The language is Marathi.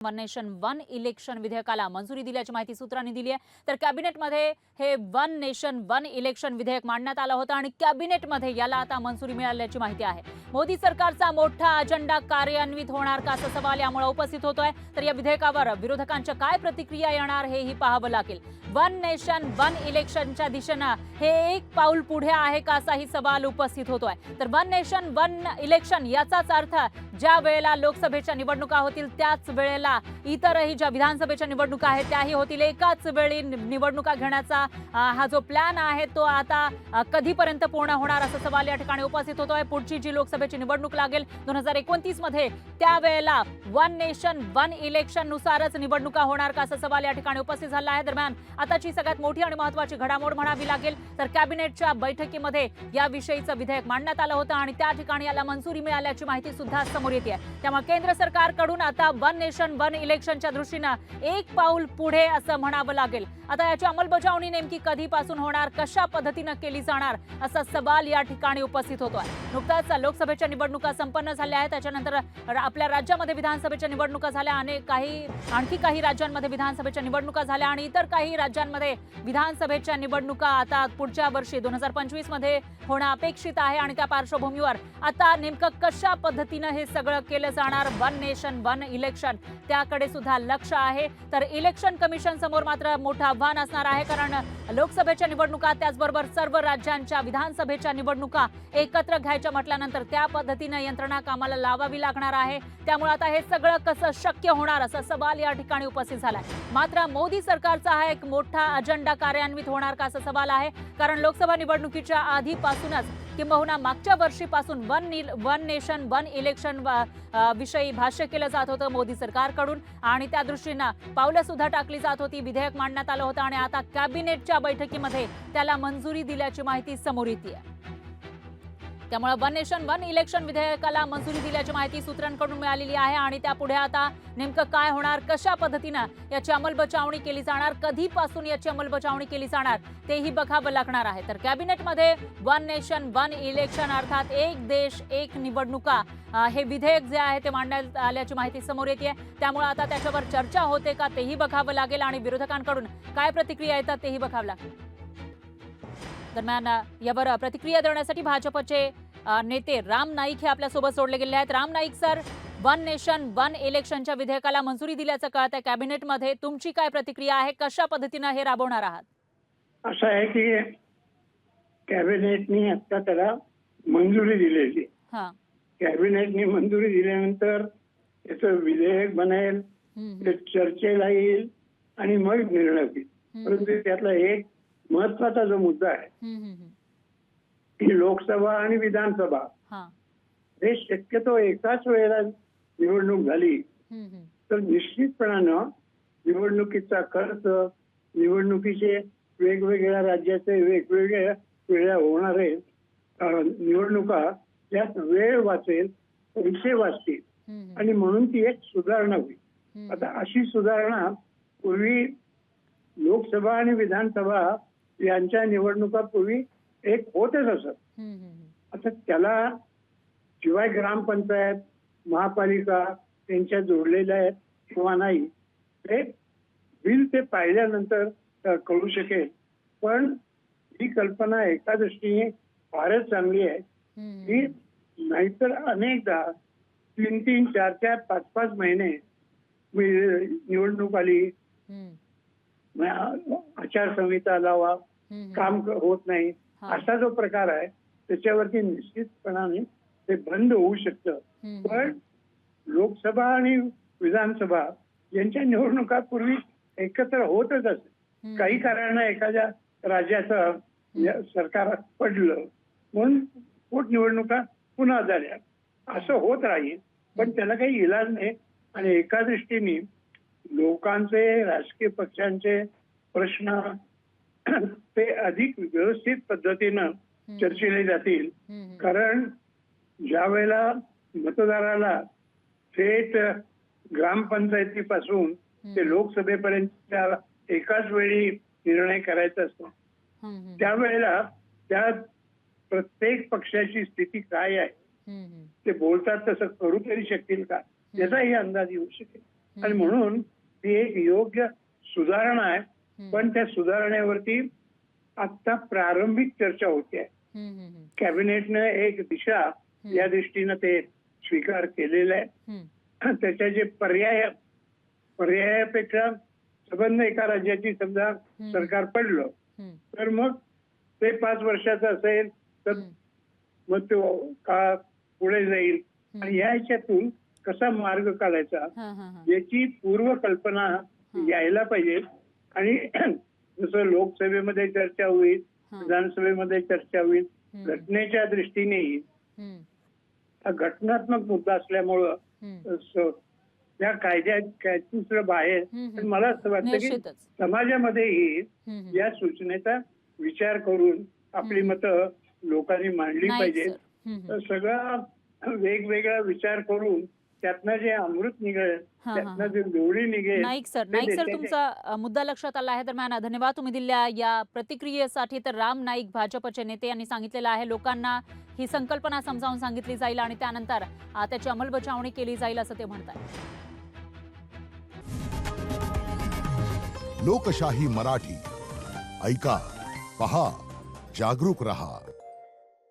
वन नेशन वन इलेक्शन विधेयकाला मंजुरी दिल्याची माहिती सूत्रांनी दिली आहे। तर कॅबिनेटमध्ये हे वन नेशन वन इलेक्शन विधेयक मांडण्यात आलं होतं आणि कॅबिनेटमध्ये याला आता मंजुरी मिळाल्याची माहिती आहे। मोदी सरकारचा मोठा अजेंडा कार्यान्वित होणार का असा सवाल यामुळे उपस्थित होतोय। तर या विधेयकावर विरोधकांच्या काय प्रतिक्रिया येणार हेही पाहावं लागेल। वन नेशन वन इलेक्शनच्या दिशेनं हे एक पाऊल पुढे आहे का असाही सवाल उपस्थित होतोय। तर वन नेशन वन इलेक्शन याचाच अर्थ ज्या वेळेला लोकसभेच्या निवडणुका होतील त्याच वेळेला इतरही ज्या विधानसभेच्या निवडणुका आहेत त्याही होतील। एकाच वेळी निवडणुका घेण्याचा हा जो प्लॅन आहे तो आता कधीपर्यंत पूर्ण होणार असा सवाल या ठिकाणी उपस्थित होतोय। पुढची जी लोकसभेची निवडणूक लागेल 2029 मध्ये त्यावेळेला वन नेशन वन इलेक्शन नुसारच निवडणुका होणार का असा सवाल या ठिकाणी उपस्थित झाला आहे। दरम्यान आताची सगळ्यात मोठी आणि महत्त्वाची घडामोड म्हणावी लागेल तर कॅबिनेटच्या बैठकीमध्ये याविषयीचं विधेयक मांडण्यात आलं होतं आणि त्या ठिकाणी याला मंजुरी मिळाल्याची माहिती सुद्धा समोर येते आहे। त्यामुळे केंद्र सरकारकडून आता वन नेशन वन इलेक्शनच्या दृष्टीने एक पाऊल पुढे असं म्हणावं लागेल। आता याची अंमलबजावणी नेमकी कधीपासून होणार, कशा पद्धतीने केली जाणार असा सवाल या ठिकाणी उपस्थित होतोय। नुकताच लोकसभेच्या निवडणुका संपन्न झाल्या आहेत, त्याच्यानंतर आपल्या राज्यामध्ये विधानसभेच्या निवडणुका झाल्या, आणखी काही राज्यांमध्ये विधानसभेच्या निवडणुका झाल्या आणि इतर काही राज्यांमध्ये विधानसभेच्या निवडणुका आता पुढच्या वर्षी 2025 मध्ये होणं अपेक्षित आहे आणि त्या पार्श्वभूमीवर आता नेमकं कशा पद्धतीने हे सगळं केलं जाणार वन नेशन वन इलेक्शन त्याकडे सुद्धा लक्ष आहे। तर इलेक्शन कमिशन समोर मात्र मोठं आव्हान असणार आहे, कारण लोकसभेच्या निवडणुका त्याचबरोबर सर्व राज्यांच्या विधानसभेच्या निवडणुका एकत्र घ्यायच्या म्हटल्यानंतर त्या पद्धतीने यंत्रणा कामाला लावावी लागणार आहे। त्यामुळे आता हे सगळं कसं शक्य होणार असा सवाल या ठिकाणी उपस्थित झालाय। मात्र मोदी सरकारचा हा एक मोठा अजेंडा कार्यान्वित होणार का असा सवाल आहे, कारण लोकसभा निवडणुकीच्या आधीपासूनच किंबहुना मागच्या वर्षीपासून वन नेशन वन इलेक्शन विषयी भाष्य केलं जात होतं मोदी सरकारकडून आणि त्या दृष्टीनं पावलं सुद्धा टाकली जात होती। विधेयक मांडण्यात आलं होतं आणि आता कॅबिनेटच्या बैठकीमध्ये त्याला मंजुरी दिल्याची माहिती समोर येते आहे। त्यामुळे वन नेशन वन इलेक्शन विधेयकाला मंजुरी दिल्याची माहिती सूत्रांकडून मिळालेली आहे आणि त्यापुढे आता नेमकं काय होणार, कशा पद्धतीने याची अंमलबजावणी केली जाणार, कधीपासून याची अंमलबजावणी केली जाणार तेही बघावं लागणार आहे। तर कॅबिनेटमध्ये वन नेशन वन इलेक्शन अर्थात एक देश एक निवडणुका हे विधेयक जे आहे ते मांडण्यात आल्याची माहिती समोर येते। त्यामुळे आता त्याच्यावर चर्चा होते का तेही बघावं लागेल आणि विरोधकांकडून काय प्रतिक्रिया येतात तेही बघावं लागेल। दरम्यान यावर प्रतिक्रिया देण्यासाठी भाजपचे नेते राम नाईक हे आपल्यासोबत जोडले गेले आहेत। Ram Naik sir, one nation one इलेक्शनच्या विधेयकाला मंजुरी दिल्याचं कळत आहे कॅबिनेटमध्ये, तुमची काय प्रतिक्रिया आहे, कशा पद्धतीने हे राबवणार आहात? असं आहे की कॅबिनेटने आता त्याला मंजुरी दिलेली। कॅबिनेटने मंजुरी दिल्यानंतर त्याचं विधेयक बनेल, ते चर्चेला येईल आणि मग निर्णय होईल। परंतु त्यातला एक महत्वाचा जो मुद्दा आहे की लोकसभा आणि विधानसभा हे शक्यतो एकाच वेळेला निवडणूक झाली तर निश्चितपणानं निवडणुकीचा खर्च, निवडणुकीचे वेगवेगळ्या राज्याचे वेगवेगळ्या वेळा होणारे निवडणुका यात वेळ वाचेल, पैसे वाचतील आणि म्हणून ती एक सुधारणा होईल। आता अशी सुधारणा पूर्वी लोकसभा आणि विधानसभा यांच्या निवडणुका पूर्वी एक होतच असत। आता त्याला शिवाय ग्रामपंचायत महापालिका यांच्या जोडलेल्या आहेत किंवा नाही हे बिल ते पाहिल्यानंतर कळू शकेल। पण ही कल्पना एका दृष्टीने फारच चांगली आहे की नाहीतर अनेकदा 3-3, 4-4, 5-5 महिने निवडणूक आली, आचारसंहिता लावा, काम होत नाही, असा जो प्रकार आहे त्याच्यावरती निश्चितपणाने ते बंद होऊ शकतं। पण लोकसभा आणि विधानसभा यांच्या निवडणुका पूर्वी एकत्र होतच असत। काही कारणाने एखाद्या राज्याचं सरकार पडलं म्हणून पोटनिवडणुका पुन्हा झाल्या, असं होत राहील। पण त्याला काही इलाज नाही आणि एका दृष्टीने लोकांचे, राजकीय पक्षांचे प्रश्न ते अधिक व्यवस्थित पद्धतीनं चर्चिले जातील। कारण ज्या वेळेला मतदाराला थेट ग्रामपंचायतीपासून ते लोकसभेपर्यंत एकाच वेळी निर्णय करायचा असतो, त्यावेळेला त्या प्रत्येक पक्षाची स्थिती काय आहे, ते बोलतात तसं करू तरी शकतील का याचाही अंदाज येऊ शकेल। आणि म्हणून ती एक योग्य सुधारणा आहे. पण त्या सुधारणेवरती आता प्रारंभिक चर्चा होते. कॅबिनेटनं एक दिशा या दृष्टीनं ते स्वीकार केलेला आहे. त्याच्या जे पर्यायापेक्षा संबंध एका राज्याची समजा सरकार पडलं तर मग ते 5 वर्षाचं असेल तर मग तो का पुढे जाईल आणि या ह्याच्यातून कसा मार्ग काढायचा याची पूर्वकल्पना यायला पाहिजे. आणि जसं लोकसभेमध्ये चर्चा होईल, विधानसभेमध्ये चर्चा होईल, घटनेच्या दृष्टीनेही हा घटनात्मक मुद्दा असल्यामुळं त्या कायद्याच्या बाहेर मला असं वाटतं की समाजामध्येही या सूचनेचा विचार करून आपली मतं लोकांनी मांडली पाहिजेत. सगळा वेगवेगळा विचार करून त्यातनं जे अमृत निघेल, त्यातनं जे निवडी निघेल. नाईक सर तुमचा मुद्दा लक्षात आला आहे. दरम्यान धन्यवाद तुम्ही दिलेल्या या प्रतिक्रियेसाठी. तर राम नाईक भाजपचे नेते यांनी सांगितलेलं आहे लोकांना ही संकल्पना समजावून सांगितली जाईल आणि त्यानंतर त्याची अंमलबजावणी केली जाईल असं ते म्हणतात. लोकशाही मराठी ऐका, पहा, जागरूक रहा.